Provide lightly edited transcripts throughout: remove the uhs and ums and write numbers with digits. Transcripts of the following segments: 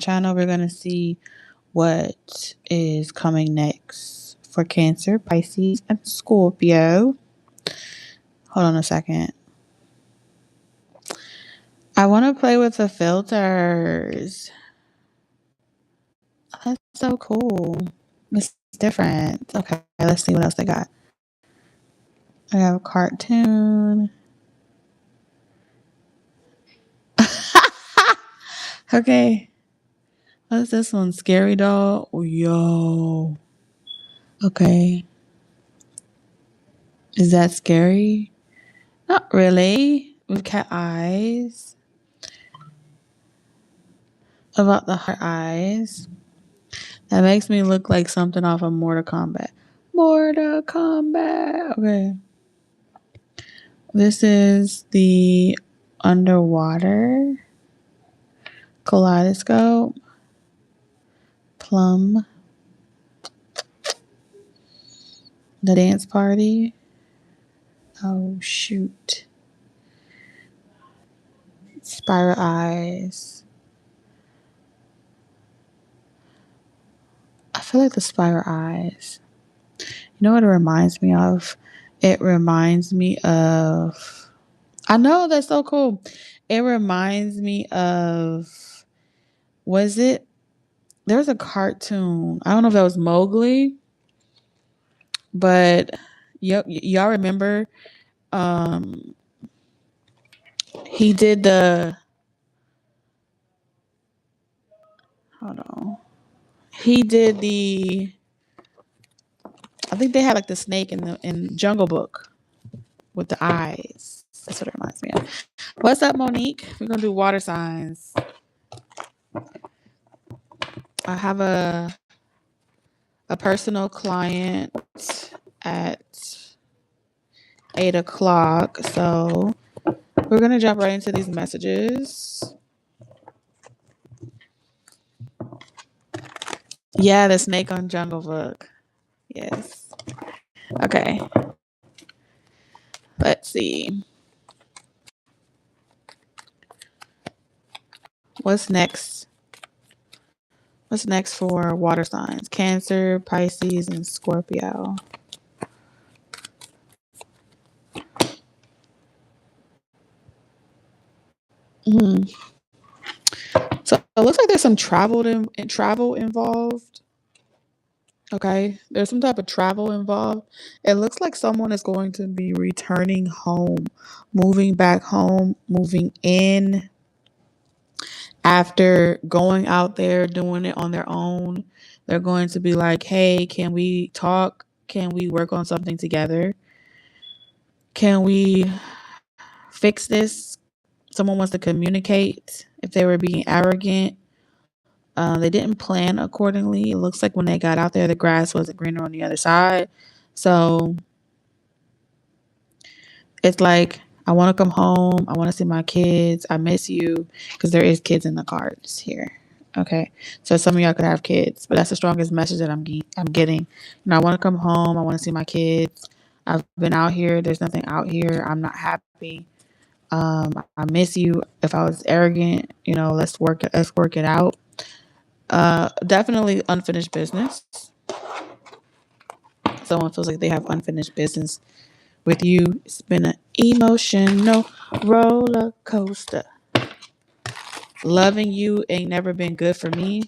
channel. We're going to see what is coming next for Cancer, Pisces, and Scorpio. Hold on a second. I want to play with the filters. That's so cool. It's different. Okay, let's see what else they got. I have a cartoon. Okay. What's this one? Scary doll? Oh, yo. Okay. Is that scary? Not really. With cat eyes. About the heart eyes. That makes me look like something off of Mortal Kombat. Mortal Kombat. Okay. This is the underwater kaleidoscope. Plum. The dance party. Oh, shoot. Spiral eyes. I feel like the spiral eyes. You know what it reminds me of? It reminds me of... I know, that's so cool. It reminds me of... Was it... There's a cartoon. I don't know if that was Mowgli. But y'all remember... he did the... Hold on. He did the... I think they had like the snake in Jungle Book with the eyes. That's what it reminds me of. What's up, Monique? We're gonna do water signs. I have a personal client at 8:00, so we're gonna jump right into these messages. Yeah, the snake on Jungle Book. Yes. Okay. Let's see. What's next? What's next for water signs? Cancer, Pisces, and Scorpio. So it looks like there's some travel involved. Okay, there's some type of travel involved. It looks like someone is going to be returning home, moving back home, moving in after going out there, doing it on their own. They're going to be like, hey, can we talk? Can we work on something together? Can we fix this? Someone wants to communicate. If they were being arrogant, they didn't plan accordingly. It looks like when they got out there, the grass wasn't greener on the other side. So it's like, I want to come home. I want to see my kids. I miss you, because there is kids in the cards here. Okay, so some of y'all could have kids, but that's the strongest message that I'm getting. You know, I want to come home. I want to see my kids. I've been out here. There's nothing out here. I'm not happy. I miss you. If I was arrogant, you know, let's work it out. Definitely unfinished business. Someone feels like they have unfinished business with you. It's been an emotional roller coaster. Loving you ain't never been good for me.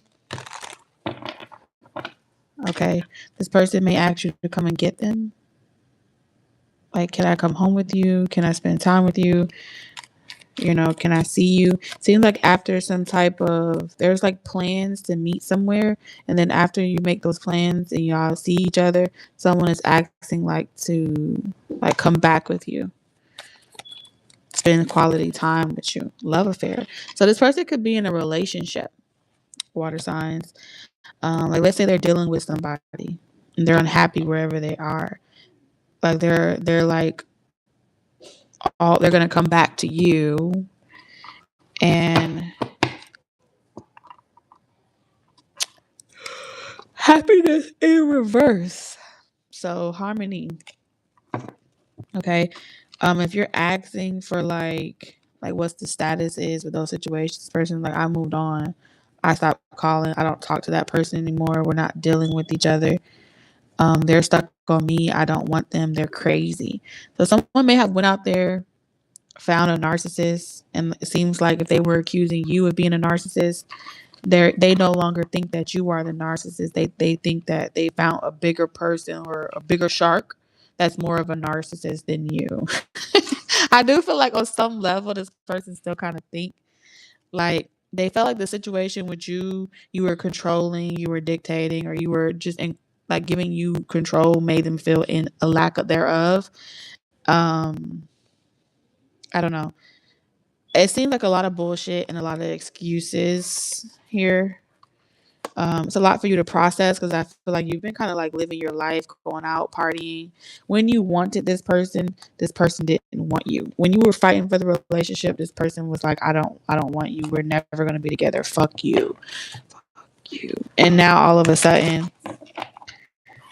Okay, this person may ask you to come and get them. Like, can I come home with you? Can I spend time with you? You know, can I see you? Seems like after some type of, there's like plans to meet somewhere. And then after you make those plans and y'all see each other, someone is asking like to like come back with you. Spend quality time with you. Love affair. So this person could be in a relationship. Water signs. Like, let's say they're dealing with somebody and they're unhappy wherever they are. Like they're like, they're gonna come back to you, and happiness in reverse. So harmony. Okay. If you're asking for like what's the status is with those situations, this person like, I moved on. I stopped calling. I don't talk to that person anymore. We're not dealing with each other. They're stuck on me. I don't want them. They're crazy. So someone may have went out there, found a narcissist, and it seems like if they were accusing you of being a narcissist, they no longer think that you are the narcissist. They think that they found a bigger person or a bigger shark that's more of a narcissist than you. I do feel like on some level this person still kind of think like they felt like the situation with you were controlling, you were dictating, or you were just like giving you control made them feel in a lack of thereof. Um, I don't know. It seemed like a lot of bullshit and a lot of excuses here. It's a lot for you to process because I feel like you've been kind of like living your life, going out, partying. When you wanted this person didn't want you. When you were fighting for the relationship, this person was like, I don't want you. We're never gonna be together. Fuck you. Fuck you. And now all of a sudden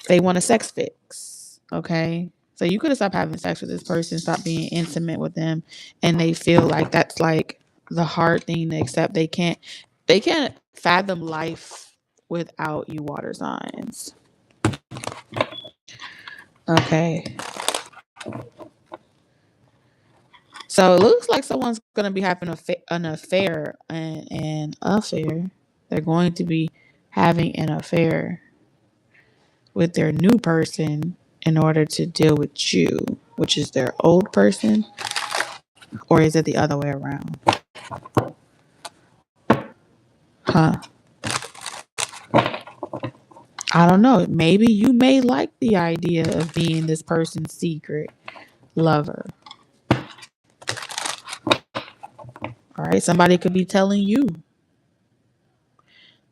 they want a sex fix. Okay. So you could have stopped having sex with this person, stop being intimate with them, and they feel like that's like the hard thing to accept. They can't fathom life without you water signs. Okay. So it looks like someone's going to be having an affair and an affair. They're going to be having an affair with their new person in order to deal with you, which is their old person, or is it the other way around? Huh. I don't know. Maybe you may like the idea of being this person's secret lover. All right. Somebody could be telling you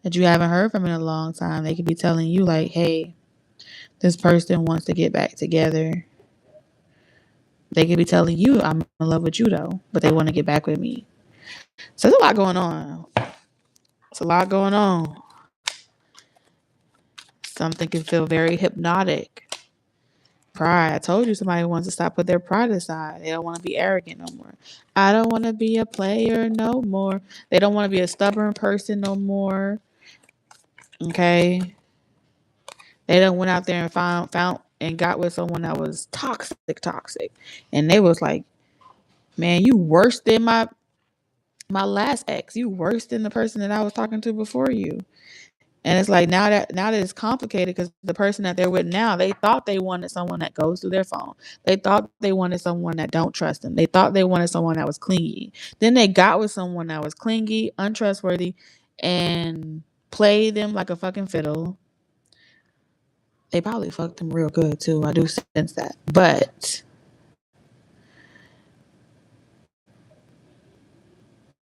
that you haven't heard from in a long time. They could be telling you, like, hey, this person wants to get back together. They could be telling you, I'm in love with you, though, but they want to get back with me. So there's a lot going on. It's a lot going on. Something can feel very hypnotic. Pride. I told you somebody wants to stop put their pride aside. They don't want to be arrogant no more. I don't want to be a player no more. They don't want to be a stubborn person no more. Okay. They done went out there and found and got with someone that was toxic. And they was like, man, you worse than my last ex. You worse than the person that I was talking to before you. And it's like now that it's complicated because the person that they're with now, they thought they wanted someone that goes through their phone. They thought they wanted someone that don't trust them. They thought they wanted someone that was clingy. Then they got with someone that was clingy, untrustworthy, and played them like a fucking fiddle. They probably fucked them real good too. I do sense that. But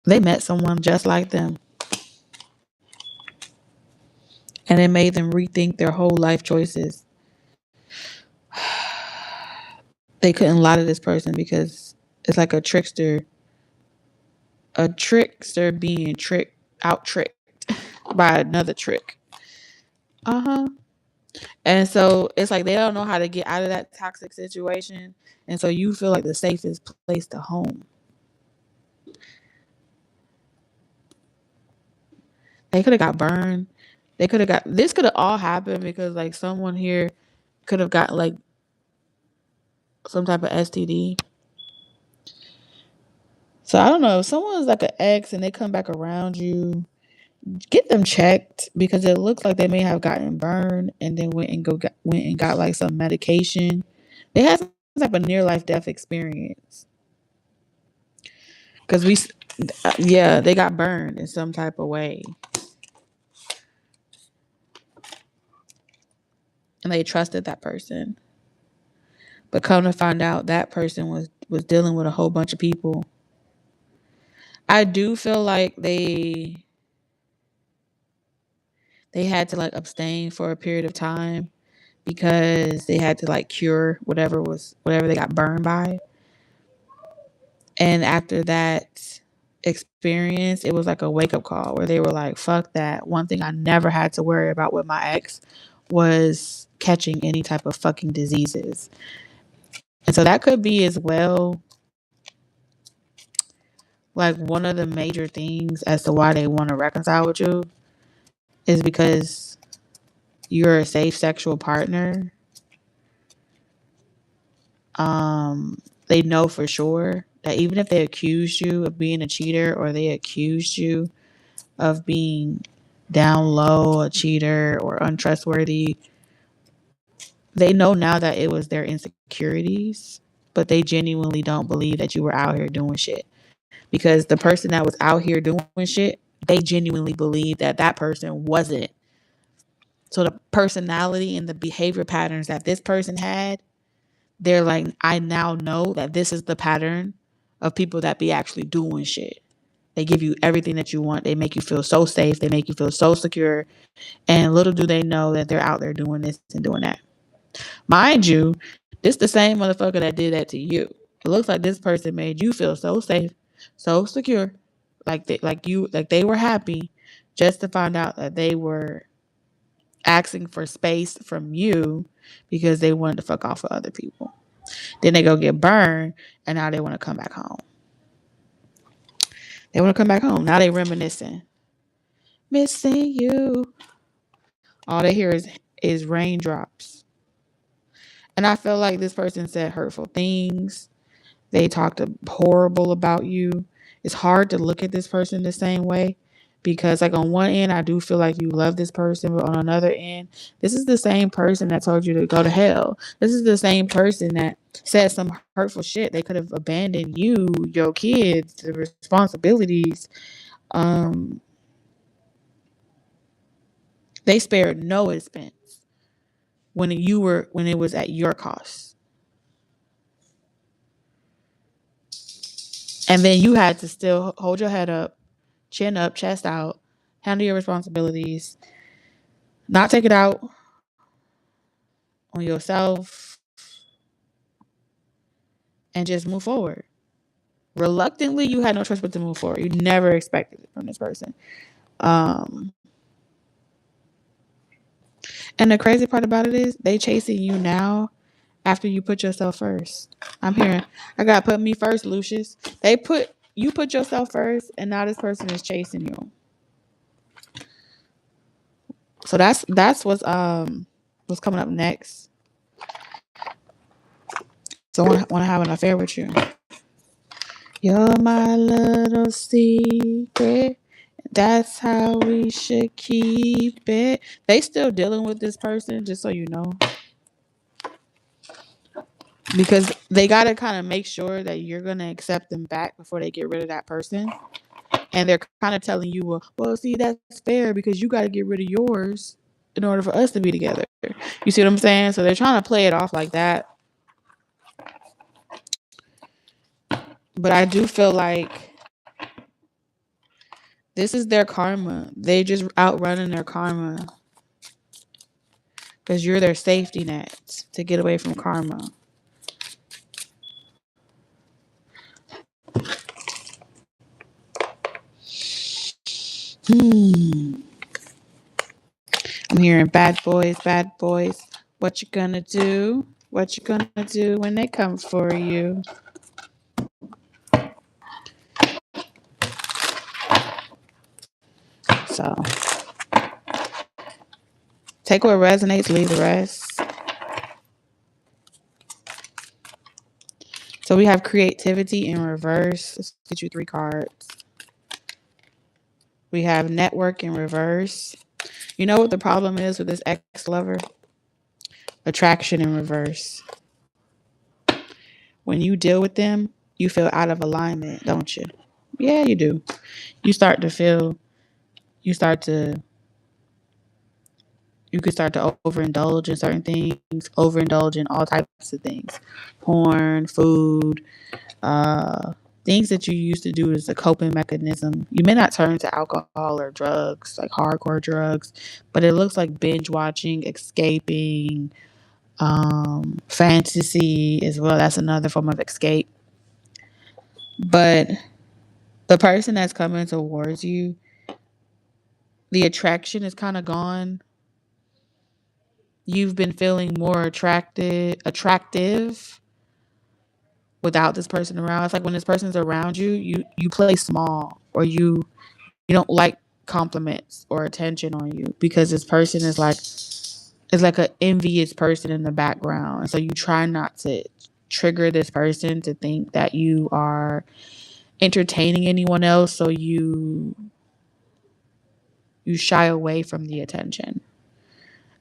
they met someone just like them. And it made them rethink their whole life choices. They couldn't lie to this person because it's like a trickster being tricked by another trick. Uh-huh. And so it's like they don't know how to get out of that toxic situation. And so you feel like the safest place to home. They could have got burned. This could have all happened because like someone here could have got like some type of STD. So I don't know if someone's like an ex and they come back around you, get them checked because it looks like they may have gotten burned and then went and got like some medication. They had some type of near life death experience because they got burned in some type of way. And they trusted that person. But come to find out that person was dealing with a whole bunch of people. I do feel like they had to like abstain for a period of time because they had to like cure whatever they got burned by. And after that experience, it was like a wake up call where they were like, fuck that. One thing I never had to worry about with my ex was catching any type of fucking diseases. And so that could be as well like one of the major things as to why they want to reconcile with you is because you're a safe sexual partner. They know for sure that even if they accused you of being a cheater, or they accused you of being down low, a cheater, or untrustworthy, they know now that it was their insecurities, but they genuinely don't believe that you were out here doing shit. Because the person that was out here doing shit, they genuinely believe that that person wasn't. So the personality and the behavior patterns that this person had, they're like, I now know that this is the pattern of people that be actually doing shit. They give you everything that you want. They make you feel so safe. They make you feel so secure. And little do they know that they're out there doing this and doing that. Mind you, this the same motherfucker that did that to you. It looks like this person made you feel so safe, so secure, like they were happy, just to find out that they were asking for space from you because they wanted to fuck off with other people. Then they go get burned, and now they want to come back home. They want to come back home. Now they reminiscing. Missing you. All they hear is raindrops. And I feel like this person said hurtful things. They talked horrible about you. It's hard to look at this person the same way because, like, on one end, I do feel like you love this person, but on another end, this is the same person that told you to go to hell. This is the same person that said some hurtful shit. They could have abandoned you, your kids, the responsibilities. They spared no expense when it was at your cost. And then you had to still hold your head up, chin up, chest out, handle your responsibilities, not take it out on yourself, and just move forward. Reluctantly, you had no choice but to move forward. You never expected it from this person. And the crazy part about it is they chasing you now after you put yourself first. I'm hearing, I gotta put me first, Lucius. You put yourself first, and now this person is chasing you. So that's what's coming up next. So I want to have an affair with you. You're my little secret. That's how we should keep it. They still dealing with this person, just so you know. Because they got to kind of make sure that you're going to accept them back before they get rid of that person. And they're kind of telling you, well, see, that's fair because you got to get rid of yours in order for us to be together. You see what I'm saying? So they're trying to play it off like that. But I do feel like this is their karma. They just outrunning their karma. Because you're their safety net to get away from karma. I'm hearing bad boys. What you gonna do? What you gonna do when they come for you? So take what resonates, leave the rest. So we have creativity in reverse. Let's get you 3 cards. We have network in reverse. You know what the problem is with this ex-lover? Attraction in reverse. When you deal with them, you feel out of alignment, don't you? Yeah, you do. You could start to overindulge in certain things, overindulge in all types of things. Porn, food, things that you used to do as a coping mechanism. You may not turn to alcohol or drugs, like hardcore drugs, but it looks like binge watching, escaping, fantasy as well. That's another form of escape. But the person that's coming towards you, the attraction is kind of gone. You've been feeling more attractive without this person around. It's like when this person's around you, you play small, or you don't like compliments or attention on you, because this person is like an envious person in the background. So you try not to trigger this person to think that you are entertaining anyone else, so you shy away from the attention.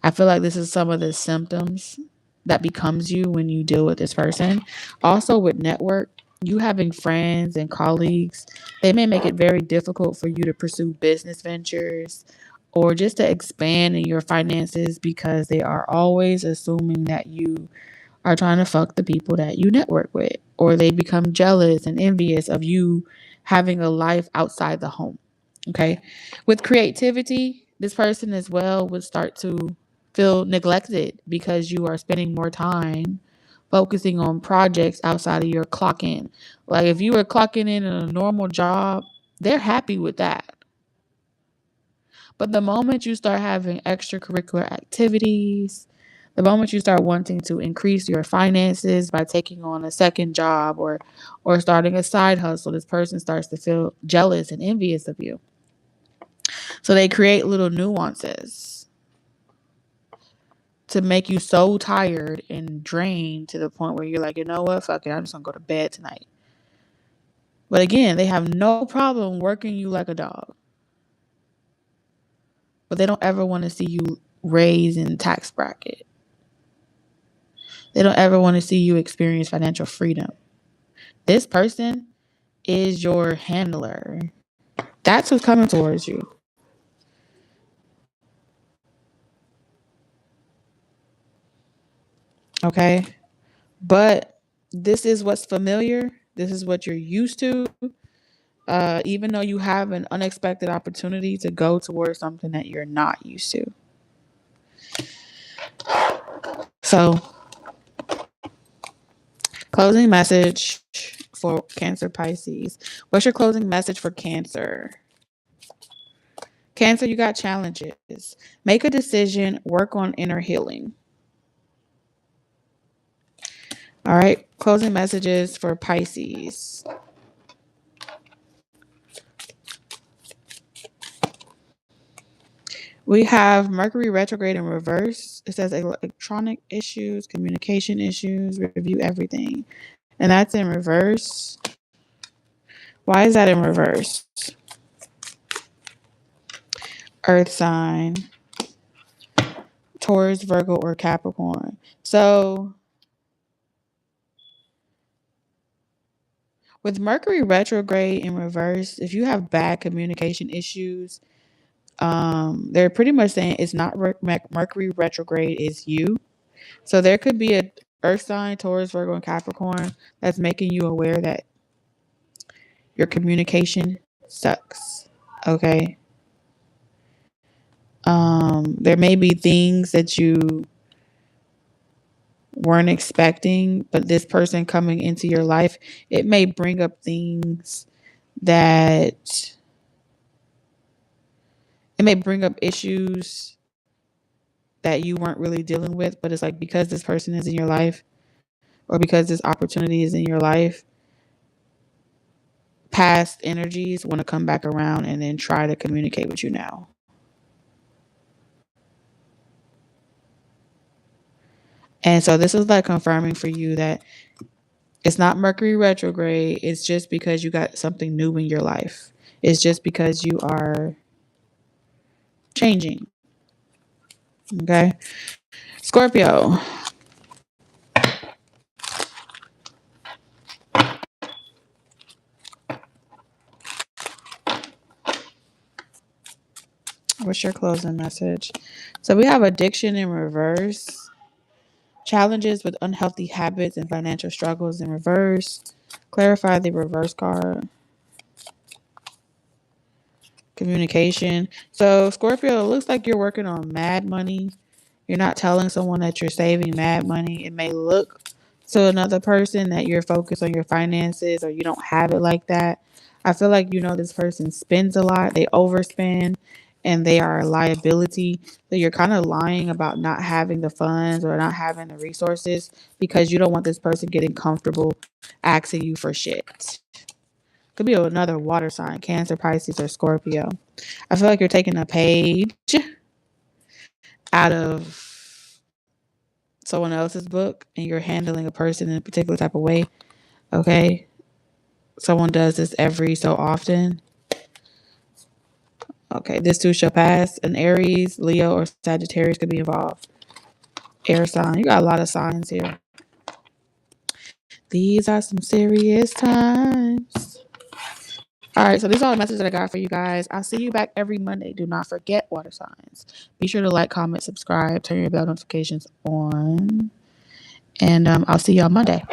I feel like this is some of the symptoms that becomes you when you deal with this person. Also with network, you having friends and colleagues, they may make it very difficult for you to pursue business ventures or just to expand in your finances, because they are always assuming that you are trying to fuck the people that you network with, or they become jealous and envious of you having a life outside the home. Okay. With creativity, this person as well would start to feel neglected because you are spending more time focusing on projects outside of your clock in. Like if you were clocking in a normal job, they're happy with that. But the moment you start having extracurricular activities, the moment you start wanting to increase your finances by taking on a second job or starting a side hustle, this person starts to feel jealous and envious of you. So they create little nuances to make you so tired and drained to the point where you're like, you know what, fuck it, I'm just gonna go to bed tonight. But again, they have no problem working you like a dog. But they don't ever want to see you raise in tax bracket. They don't ever want to see you experience financial freedom. This person is your handler. That's who's coming towards you. Okay? But this is what's familiar. This is what you're used to. Even though you have an unexpected opportunity to go towards something that you're not used to. So, closing message for Cancer Pisces. What's your closing message for Cancer? Cancer, you got challenges. Make a decision, work on inner healing. All right, closing messages for Pisces. We have Mercury retrograde in reverse. It says electronic issues, communication issues, review everything. And that's in reverse. Why is that in reverse? Earth sign, Taurus, Virgo, or Capricorn. So with Mercury retrograde in reverse, if you have bad communication issues, they're pretty much saying it's not Mercury retrograde, it's you. So there could be a Earth sign, Taurus, Virgo, and Capricorn that's making you aware that your communication sucks. Okay. There may be things that you weren't expecting, but this person coming into your life, it may bring up things that it may bring up issues that you weren't really dealing with, but it's like because this person is in your life or because this opportunity is in your life, past energies want to come back around and then try to communicate with you now. And so this is like confirming for you that it's not Mercury retrograde. It's just because you got something new in your life. It's just because you are changing. Okay. Scorpio. What's your closing message? So we have addiction in reverse. Challenges with unhealthy habits and financial struggles in reverse. Clarify the reverse card. Communication. So Scorpio, it looks like you're working on mad money. You're not telling someone that you're saving mad money. It may look to another person that you're focused on your finances or you don't have it like that. I feel like this person spends a lot. They overspend. and they are a liability. So you're kind of lying about not having the funds or not having the resources because you don't want this person getting comfortable asking you for shit. Could be another water sign, Cancer, Pisces, or Scorpio. I feel like you're taking a page out of someone else's book and you're handling a person in a particular type of way. Okay. Someone does this every so often. Okay, this too shall pass. An Aries, Leo, or Sagittarius could be involved. Air sign. You got a lot of signs here. These are some serious times. All right, so these are all the messages that I got for you guys. I'll see you back every Monday. Do not forget, water signs. Be sure to like, comment, subscribe, turn your bell notifications on. And I'll see y'all Monday.